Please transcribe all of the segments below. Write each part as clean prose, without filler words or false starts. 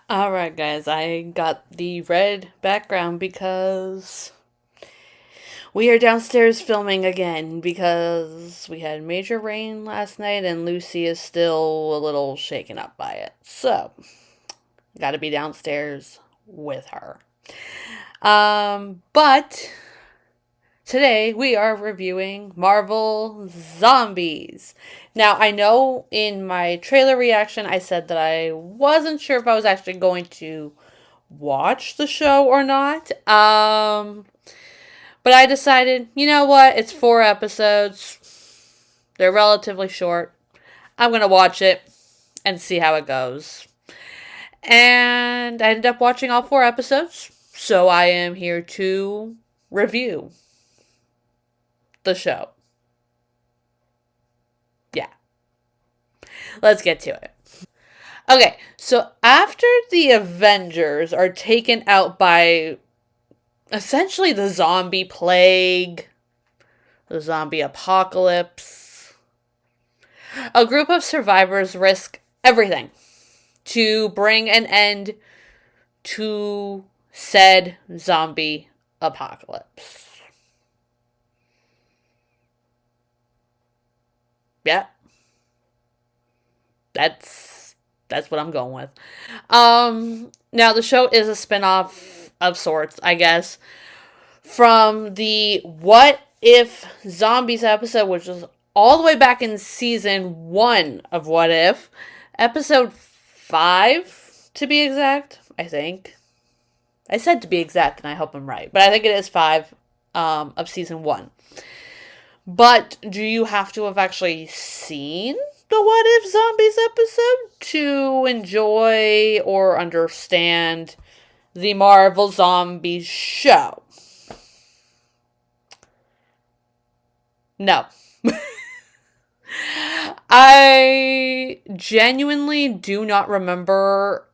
Alright, guys, I got the red background because we are downstairs filming again because we had major rain last night and Lucy is still a little shaken up by it. So, gotta be downstairs with her. But today we are reviewing Marvel Zombies. Now, I know in my trailer reaction I said that I wasn't sure if I was actually going to watch the show or not. But I decided, you know what? It's 4 episodes. They're relatively short. I'm going to watch it and see how it goes. And I ended up watching all 4 episodes. So I am here to review the show. Yeah. Let's get to it. Okay, so after the Avengers are taken out by essentially the zombie plague, the zombie apocalypse, a group of survivors risk everything to bring an end to said zombie apocalypse. Yeah, that's what I'm going with. Now the show is a spin-off of sorts, I guess, from the What If Zombies episode, which was all the way back in season 1 of What If, episode 5 to be exact, I think. I said to be exact, and I hope I'm right, but I think it is 5 of season 1. But do you have to have actually seen the What If Zombies episode to enjoy or understand the Marvel Zombies show? No. I genuinely do not remember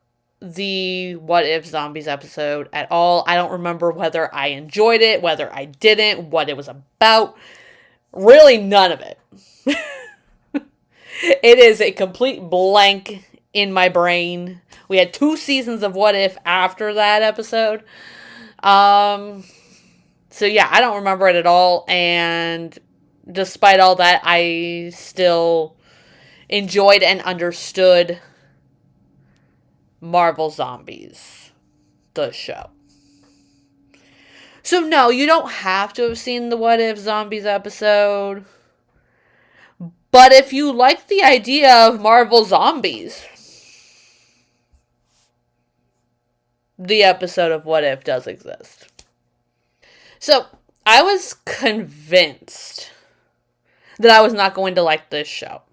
the What If Zombies episode at all. I don't remember whether I enjoyed it, whether I didn't, what it was about. Really, none of it. It is a complete blank in my brain. We had 2 seasons of What If after that episode. So yeah, I don't remember it at all, and despite all that, I still enjoyed and understood Marvel Zombies, the show. So no, you don't have to have seen the What If Zombies episode. But if you like the idea of Marvel Zombies, the episode of What If does exist. So, I was convinced that I was not going to like this show.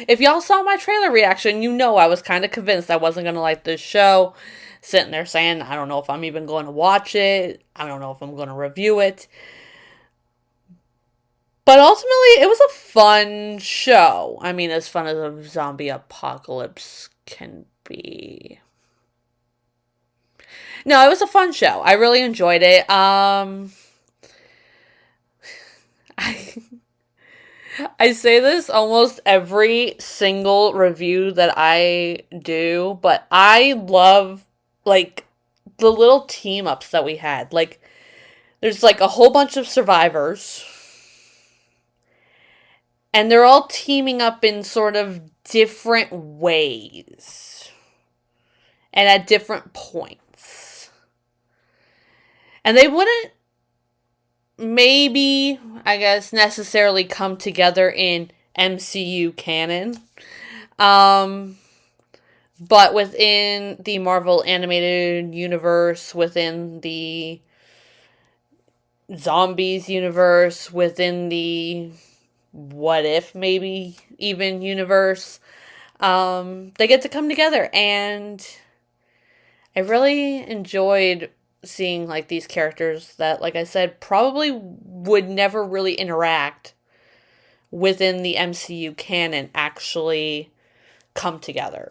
If y'all saw my trailer reaction, you know I was kind of convinced I wasn't going to like this show. Sitting there saying, I don't know if I'm even going to watch it. I don't know if I'm going to review it. But ultimately, it was a fun show. I mean, as fun as a zombie apocalypse can be. No, it was a fun show. I really enjoyed it. I I say this almost every single review that I do, but I love like the little team ups that we had. Like there's like a whole bunch of survivors and they're all teaming up in sort of different ways and at different points. And they wouldn't maybe, I guess, necessarily come together in MCU canon. But within the Marvel animated universe, within the zombies universe, within the what if maybe even universe, they get to come together, and I really enjoyed seeing like these characters that, like I said, probably would never really interact within the MCU canon actually come together.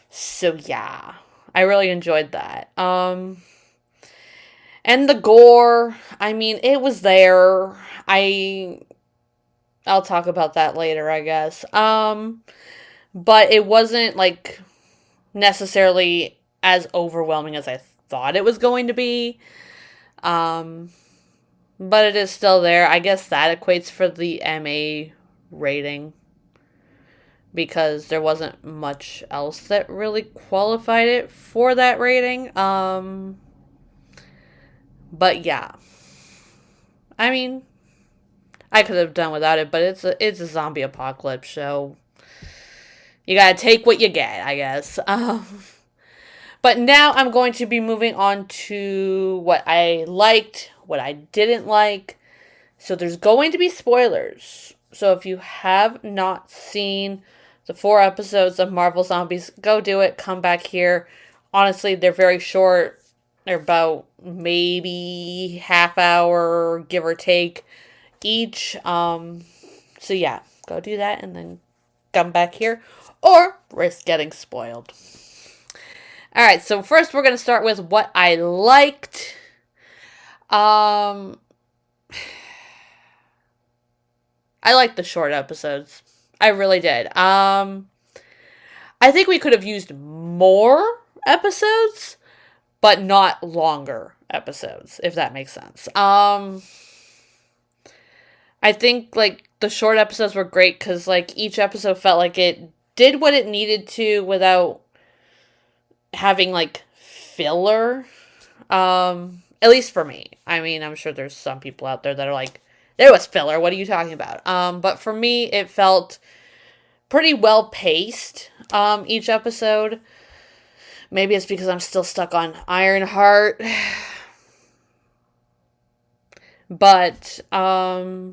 So yeah, I really enjoyed that. And the gore, I mean, it was there. I'll talk about that later, I guess. But it wasn't like necessarily as overwhelming as I thought it was going to be. Um, but it is still there. I guess that equates for the MA rating because there wasn't much else that really qualified it for that rating. But yeah. I mean, I could have done without it, but it's a zombie apocalypse show. You gotta take what you get, I guess. But now I'm going to be moving on to what I liked, what I didn't like. So there's going to be spoilers. So if you have not seen the 4 episodes of Marvel Zombies, go do it. Come back here. Honestly, they're very short. They're about maybe half hour, give or take, each. So yeah, go do that and then come back here or risk getting spoiled. Alright, so first we're going to start with what I liked. I liked the short episodes. I really did. I think we could have used more episodes, but not longer episodes, if that makes sense. I think, like, the short episodes were great because, like, each episode felt like it did what it needed to without having, like, filler. At least for me. I mean, I'm sure there's some people out there that are like, there was filler, what are you talking about? But for me, it felt pretty well paced, each episode. Maybe it's because I'm still stuck on Ironheart. But, yeah,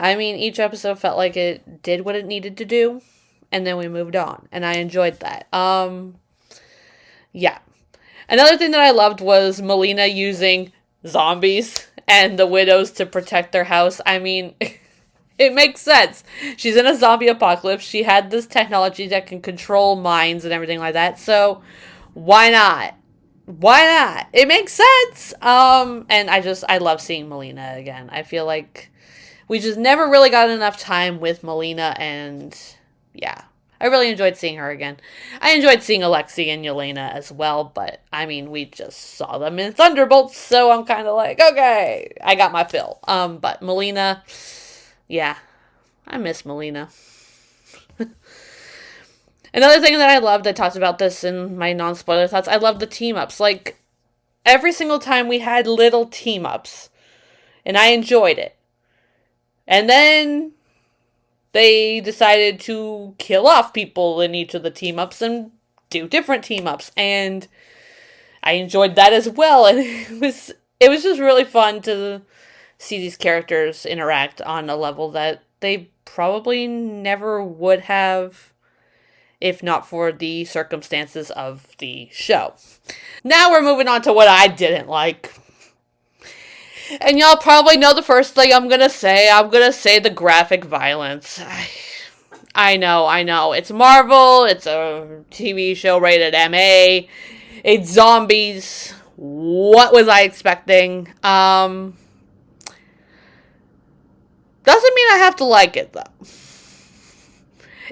I mean, each episode felt like it did what it needed to do, and then we moved on, and I enjoyed that. Yeah. Another thing that I loved was Melina using zombies and the widows to protect their house. I mean, it makes sense. She's in a zombie apocalypse. She had this technology that can control minds and everything like that, so why not? Why not? It makes sense. And I love seeing Melina again. I feel like we just never really got enough time with Melina, and yeah, I really enjoyed seeing her again. I enjoyed seeing Alexei and Yelena as well, but I mean, we just saw them in Thunderbolts, so I'm kind of like, okay, I got my fill. But Melina, yeah, I miss Melina. Another thing that I loved, I talked about this in my non-spoiler thoughts, I love the team-ups. Like, every single time we had little team-ups, and I enjoyed it. And then they decided to kill off people in each of the team-ups and do different team-ups. And I enjoyed that as well. And it was just really fun to see these characters interact on a level that they probably never would have if not for the circumstances of the show. Now we're moving on to what I didn't like. And y'all probably know the first thing I'm gonna say. I'm gonna say the graphic violence. I know. It's Marvel. It's a TV show rated MA. It's zombies. What was I expecting? Doesn't mean I have to like it, though.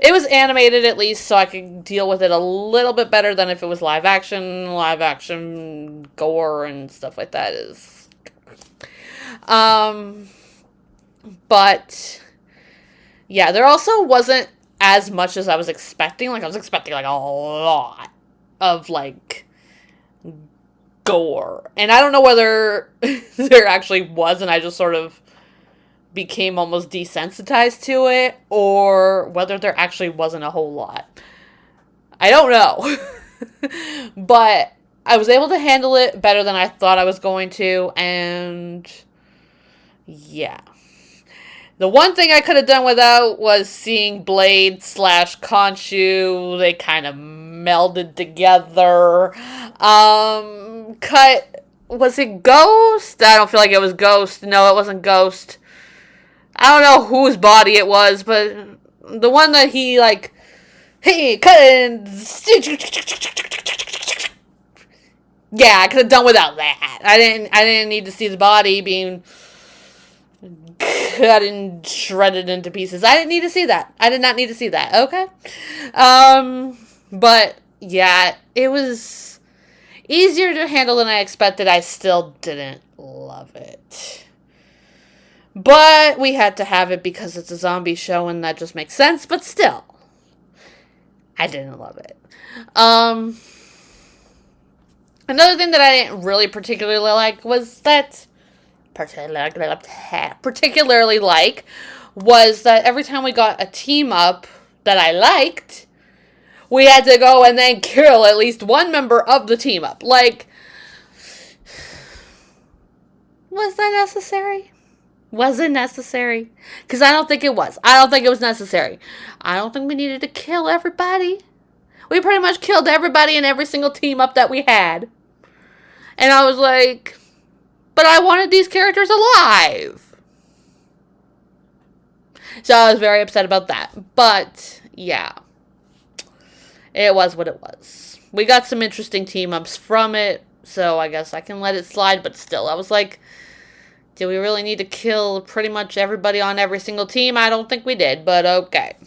It was animated, at least, so I could deal with it a little bit better than if it was live action. Live action gore and stuff like that is... But... yeah, there also wasn't as much as I was expecting. Like, I was expecting, like, a lot of, like, gore. And I don't know whether there actually was, and I just sort of became almost desensitized to it, or whether there actually wasn't a whole lot. I don't know. But I was able to handle it better than I thought I was going to, and yeah. The one thing I could have done without was seeing Blade / Khonshu. They kind of melded together. Was it Ghost? I don't feel like it was Ghost. No, it wasn't Ghost. I don't know whose body it was, but the one that he, like, hey, cut and... yeah, I could have done without that. I didn't need to see his body being cut and shredded into pieces. I didn't need to see that. I did not need to see that. Okay. But yeah, it was easier to handle than I expected. I still didn't love it. But we had to have it because it's a zombie show and that just makes sense. But still, I didn't love it. Another thing that I didn't really particularly like was that every time we got a team up that I liked, we had to go and then kill at least one member of the team up. Like, was that necessary? Was it necessary? Because I don't think it was. I don't think it was necessary. I don't think we needed to kill everybody. We pretty much killed everybody in every single team up that we had. And I was like, but I wanted these characters alive. So I was very upset about that. But, yeah. It was what it was. We got some interesting team-ups from it, so I guess I can let it slide. But still, I was like, do we really need to kill pretty much everybody on every single team? I don't think we did, but okay.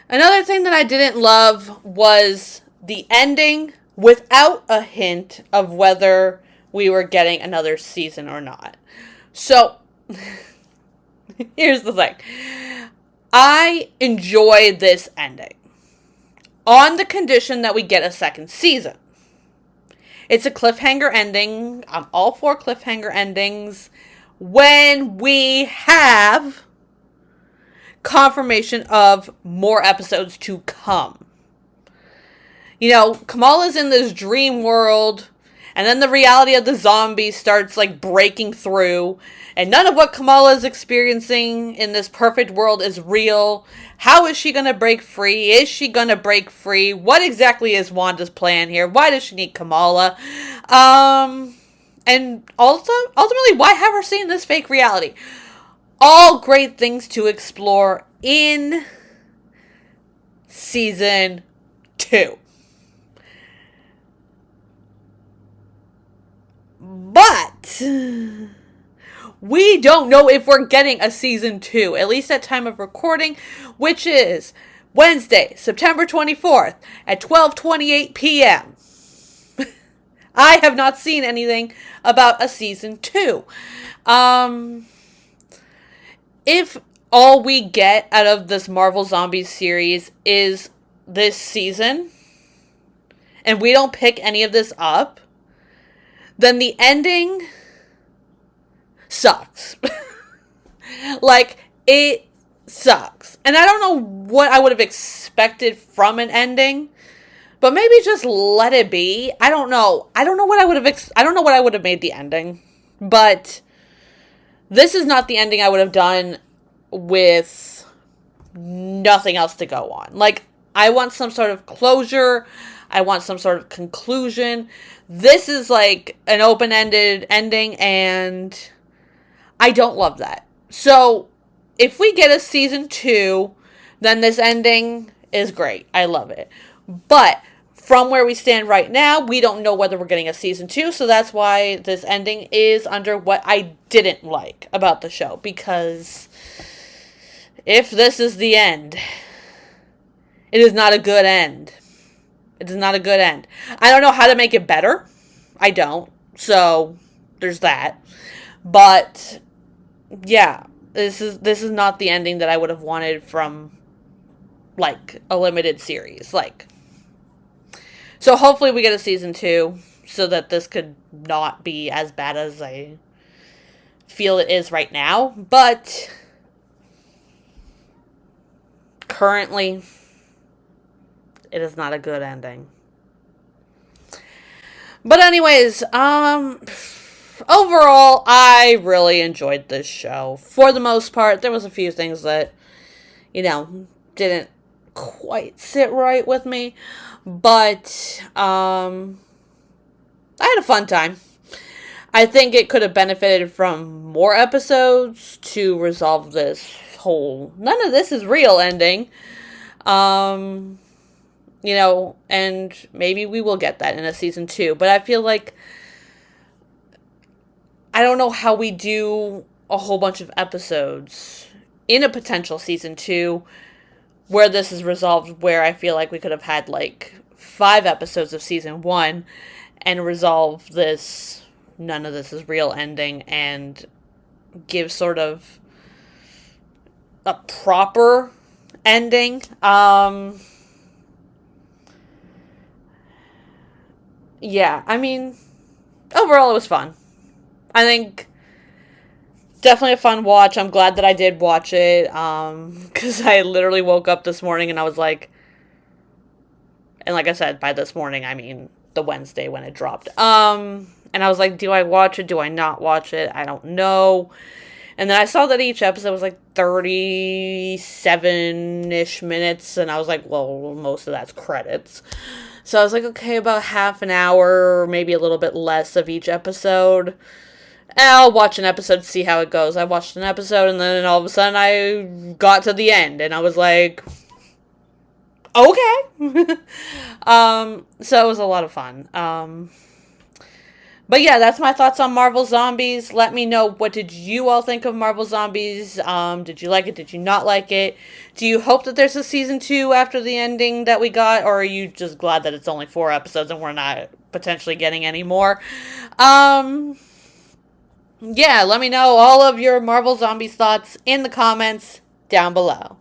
Another thing that I didn't love was the ending without a hint of whether we were getting another season or not. So, here's the thing. I enjoy this ending on the condition that we get a second season. It's a cliffhanger ending. I'm all for cliffhanger endings when we have confirmation of more episodes to come. You know, Kamala's in this dream world, and then the reality of the zombies starts, like, breaking through, and none of what Kamala is experiencing in this perfect world is real. How is she going to break free? Is she going to break free? What exactly is Wanda's plan here? Why does she need Kamala? And also, ultimately, why have her see in this fake reality? All great things to explore in season 2. But we don't know if we're getting a season 2, at least at time of recording, which is Wednesday, September 24th at 12:28 p.m. I have not seen anything about a season 2. If all we get out of this Marvel Zombies series is this season, and we don't pick any of this up, then the ending sucks. Like, it sucks. And I don't know what I would have expected from an ending, but maybe just let it be. I don't know. I don't know what I would have made the ending, but this is not the ending I would have done with nothing else to go on. Like, I want some sort of closure. I want some sort of conclusion. This is like an open-ended ending, and I don't love that. So, if we get a season 2, then this ending is great. I love it. But from where we stand right now, we don't know whether we're getting a season 2, so that's why this ending is under what I didn't like about the show. Because if this is the end, it is not a good end. It is not a good end. I don't know how to make it better. I don't. So, there's that. But, yeah. This is not the ending that I would have wanted from, like, a limited series. Like, so hopefully we get a season 2 so that this could not be as bad as I feel it is right now. But currently, it is not a good ending. But anyways, overall, I really enjoyed this show. For the most part, there was a few things that, didn't quite sit right with me. But, I had a fun time. I think it could have benefited from more episodes to resolve this whole none of this is real ending. And maybe we will get that in a season 2. But I feel like I don't know how we do a whole bunch of episodes in a potential season 2 where this is resolved, where I feel like we could have had like 5 episodes of season 1 and resolve this none of this is real ending and give sort of a proper ending. Yeah, I mean, overall it was fun. I think definitely a fun watch. I'm glad that I did watch it, because I literally woke up this morning and I was like, and like I said, by this morning I mean the Wednesday when it dropped. And I was like, do I watch it? Do I not watch it? I don't know. And then I saw that each episode was like 37-ish minutes, and I was like, well, most of that's credits. So I was like, okay, about half an hour, or maybe a little bit less of each episode. And I'll watch an episode to see how it goes. I watched an episode, and then all of a sudden I got to the end, and I was like, okay. So it was a lot of fun. But yeah, that's my thoughts on Marvel Zombies. Let me know, what did you all think of Marvel Zombies? Did you like it? Did you not like it? Do you hope that there's a season 2 after the ending that we got? Or are you just glad that it's only 4 episodes and we're not potentially getting any more? Yeah, let me know all of your Marvel Zombies thoughts in the comments down below.